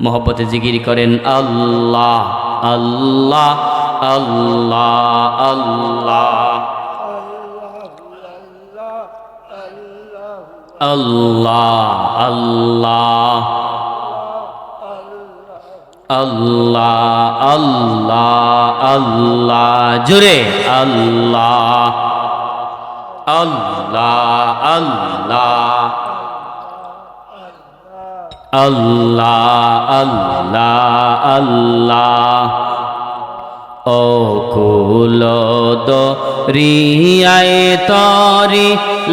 मोहब्बत जिकिर करें अल्लाह अल्लाह अल्लाह अल्लाह अल्लाह अल्लाह अल्लाह अल्लाह अल्लाह जुरे अल्लाह अल्लाह अल्लाह अल्लाह अल्लाह अल्लाह ओ कुलो दो रियाए तोरी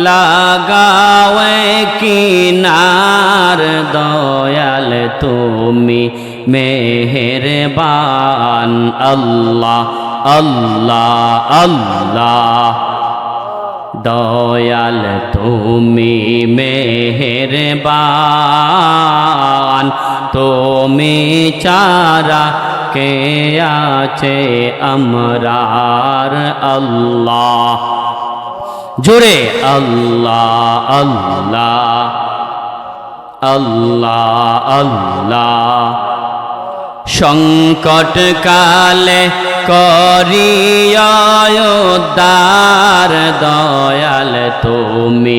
लगावे किनार दयाल तुमी मेहरबान अल्लाह अल्लाह अल्लाह दयाल तुमी मेहरबान तुमी चारा के आचे अमरार अल्लाह जुड़े अल्लाह अल्लाह अल्लाह अल्लाह संकट काले करिया उद्धार दयाल तुमी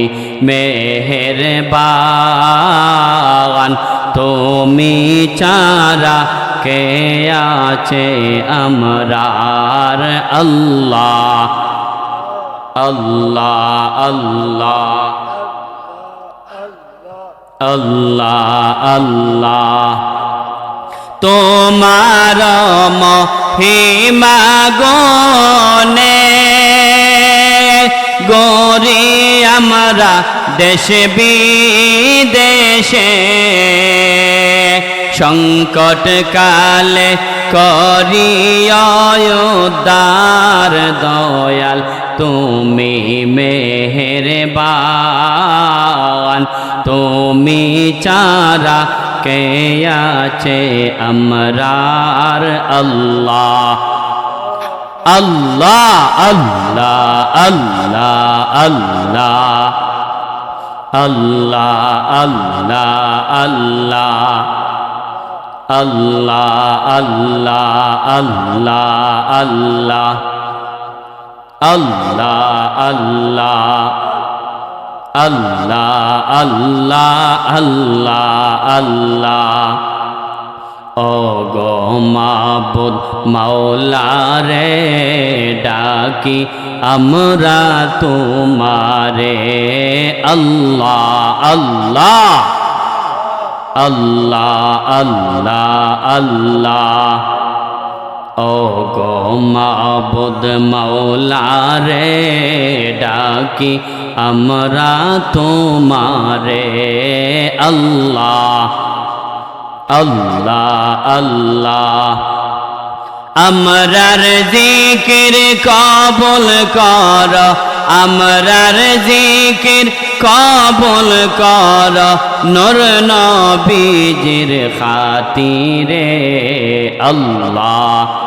मेहरबान तुमी चारा के आचे अमरार अल्लाह अल्लाह अल्लाह अल्लाह अल्लाह तुम्हार महिमा गुणे गोरी हमरा देश विदेशे संकट काले करिया उद्धार दयाल तुमी मेहरबान तुमी चारा के आचे अमरार अल्लाह अल्लाह अल्लाह अल्लाह अल्लाह अल्लाह अल्लाह अल्लाह अल्लाह अल्लाह अल्लाह अल्लाह अल्लाह अल्लाह अल्लाह अल्लाह ओ गो माबुद मौला रे डाकी अमरा तुम्हारे अल्लाह अल्लाह अल्लाह अल्लाह अल्लाह ओ गो माबुद मौला रे डाकी अमरा तुम्हारे अल्लाह अल्लाह अल्लाह अमरार जिकिर कबूल कर अमरार जिकिर कबूल कर नूर नबीजिर खातिरे अल्लाह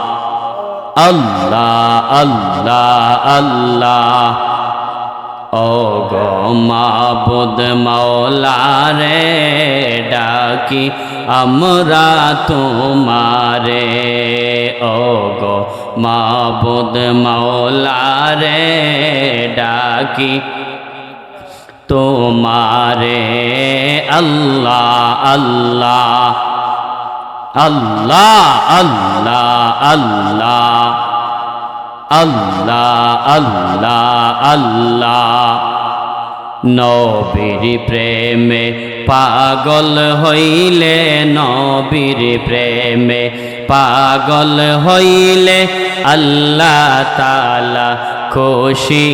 अल्लाह अल्लाह अल्लाह ओ गो माबुद मौला रे डाकी अमरा तुम्हारे ओ गो माबुद मौला रे डाकी तुम्हारे अल्लाह अल्लाह अल्लाह अल्लाह अल्लाह अल्लाह अल्लाह अल्लाह नबीर प्रेमे पागल हईले नबीर प्रेमे पागल हईले अल्लाह ताला खुशी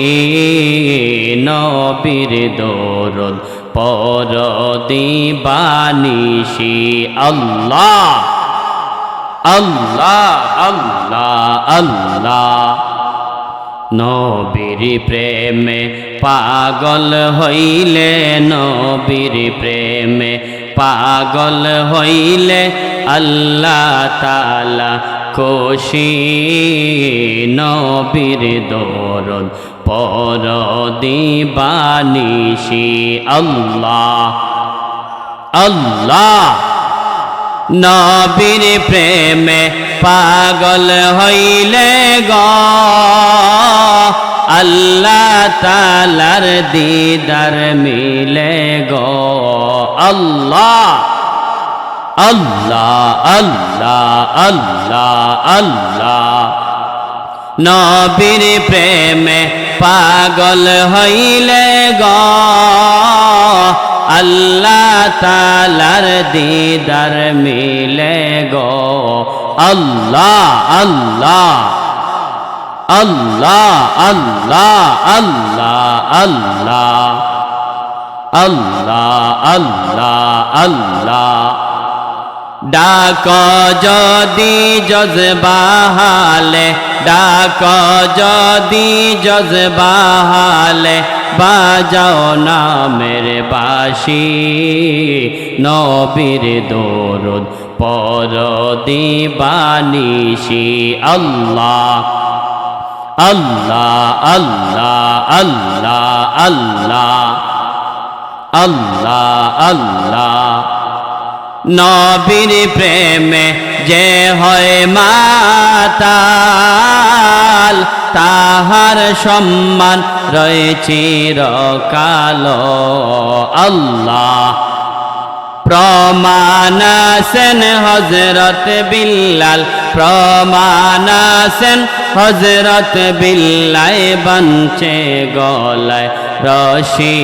नबीर दरूद पर दीवानिशी अल्लाह अल्लाह अल्लाह अल्लाह नबीर प्रेमे पागल हईले नबीर प्रेमे पागल हईले अल्लाह ताला खुशी नबीर दरूद पर दीवानिशी अल्लाह अल्लाह নবীর প্রেমে পাগল হইলে গো আল্লাহ তাআলার দিদার মিলে গো আল্লাহ আল্লাহ আল্লাহ আল্লাহ আল্লাহ নবীর প্রেমে পাগল হইলে গো আল্লাহ তাআলার দিদার মিলে গো আল্লাহ আল্লাহ আল্লাহ আল্লাহ আল্লাহ আল্লাহ আল্লাহ আল্লাহ আল্লাহ ডাক যদি জজবাহালে ডাক যদি জজবাহালে বাজাও নামের বাঁশি নবীর দরুদ পর দিবানিশি আল্লাহ আল্লাহ আল্লাহ আল্লাহ আল্লাহ আল্লাহ আল্লাহ নবীর প্রেমে যে হয় মাতাল তাহার সম্মান রয়েছে চিরকাল আল্লাহ প্রমাণ আছেন হযরত বিল্লাল প্রমাণ আছেন হযরত বিল্লাল বানচে গলায় রশি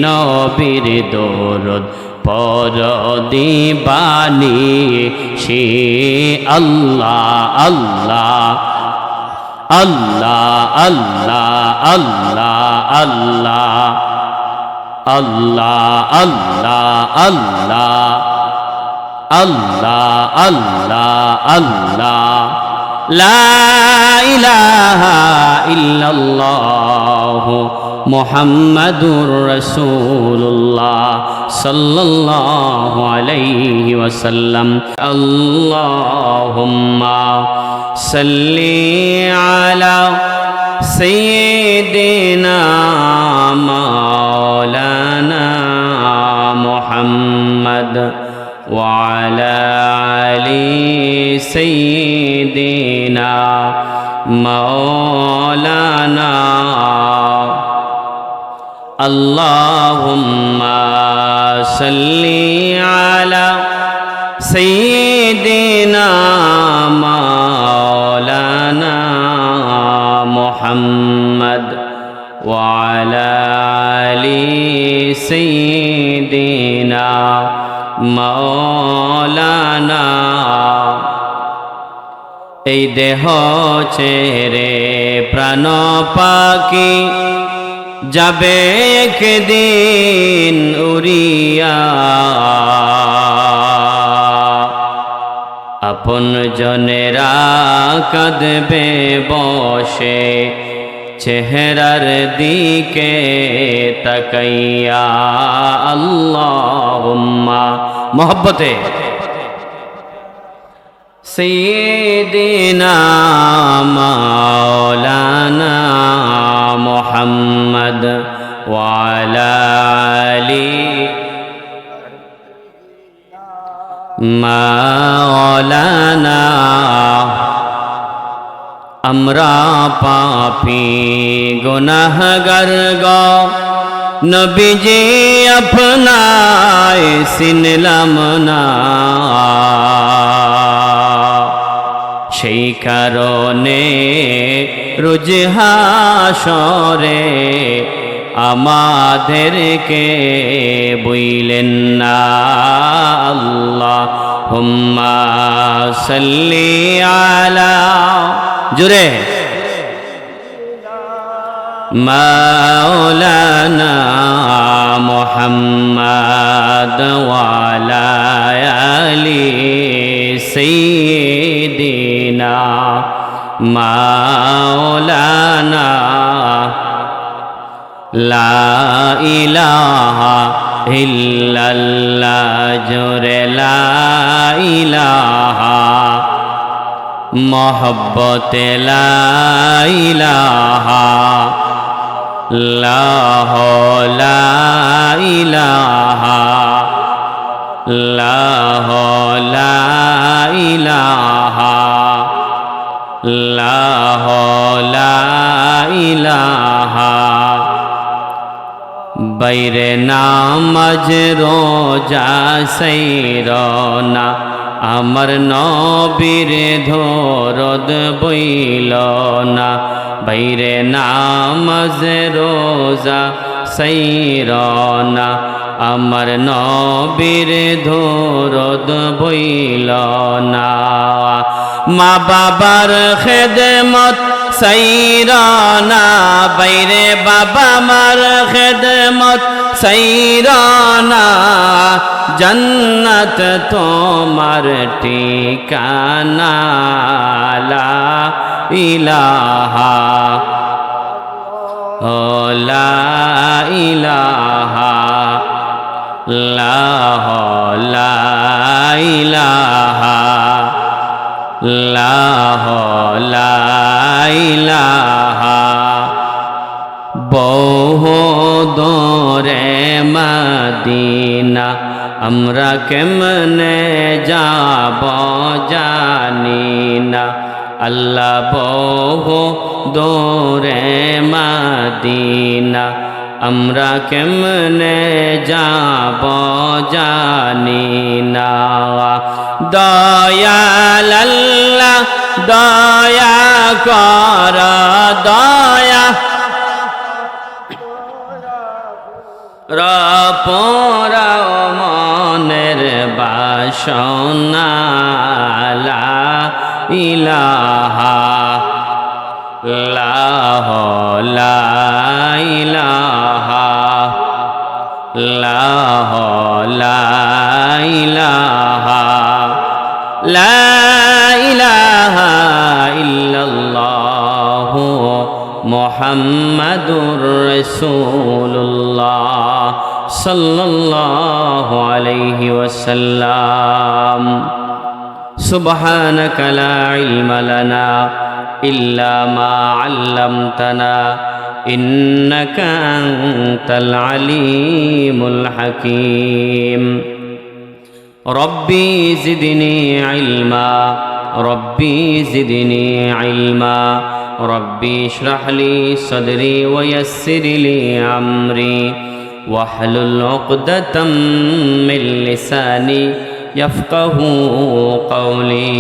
নবীর দরুদ পর দিবানিশি আল্লাহ আল্লাহ আল্লাহ আল্লাহ আল্লাহ আল্লাহ আল্লাহ আল্লাহ আল্লাহ আল্লাহ আল্লাহ আল্লাহ লা ইলাহা ইল্লাল্লাহ মুহাম্মাদুর রাসূলুল্লাহ সাল্লাল্লাহু আলাইহি ওয়াসাল্লাম আল্লাহুম্মা সাল্লি আলা সাইয়্যিদিনা মাওলানা মুহাম্মদ ওয়া আলা আলি সাইয়্যিদিনা মাওলানা আল্লাহুম্মা সাল্লি আলা সাইয়্যিদিনা মাওলানা মুহাম্মদ ওয়া আলা আলি সাইয়্যিদিনা মাওলানা এই দেহ ছেড়ে প্রাণ পাখি যাবে একদিন উড়িয়া আপন জনেরা কাঁদবে বসে চেহারার দিকে তাকাইয়া আল্লাহুম্মা মোহব্বতে সাইয়্যিদিনা মাওলানা মুহাম্মদ ওয়া আলা আলি মাওলানা আমরা পাপী গুনাহগার গো নবীজি আপনায় চিনলাম না সেই কারণে রোজ হাসরে আমাদেরকে বইলেন না আল্লাহুম্মা সাল্লি আলা জুরে মাওলানা মুহাম্মদ ওয়া আলা আলি সাইয়্যিদিনা মাওলানা লা ইলাহা ইল্লাল্লাহ জোরে লা ইলাহা মোহব্বতে লা ইলাহা লা ইলাহা আল্লাহ লা ইলাহা আল্লাহ লা ইলাহা বাইরে নামাজ রোজা সাইরনা আমার নবীর ধরদ বইল না বাইরে নামাজ রোজা সাইরনা আমার নবীর ধরদ বইল না মা বাবার খেদমত সাইরনা বাইরে বাবা মার খেদমত সাইরনা জন্নত তোমার ঠিকানা লা ইলাহা ও লা ইলাহা আল্লাহ লা ইলাহা আল্লাহ লা ইলাহা বহু দূরে মদিনা আমরা কেমনে যাব জানি না আল্লাহ বহু দূরে মদিনা আমরা কেমনে যাব জানি না দয়াল আল্লাহ দয়া কর দয়া রপরাও মনের বাসনা লা ইলাহা আল্লাহ লা ইলাহা আল্লাহ লা ইলাহা লা ইলাহা ইল্লাল্লাহ মুহাম্মাদুর রাসূলুল্লাহ সাল্লাল্লাহু আলাইহি ওয়াসাল্লাম সুবহানাকা লা ইলমা লানা ইল্লা মা আল্লামতানা ইন্নাকা আনতাল আলিমুল হাকীম রব্বি জিদনি ইলমা রব্বি জিদনি ইলমা রব্বি ইশরাহ লি সাদরি ওয়া ইয়াসসির লি আমরি ওয়াহলুল উকদাতাম মিন লিসানি ইয়াফকাহু কওলি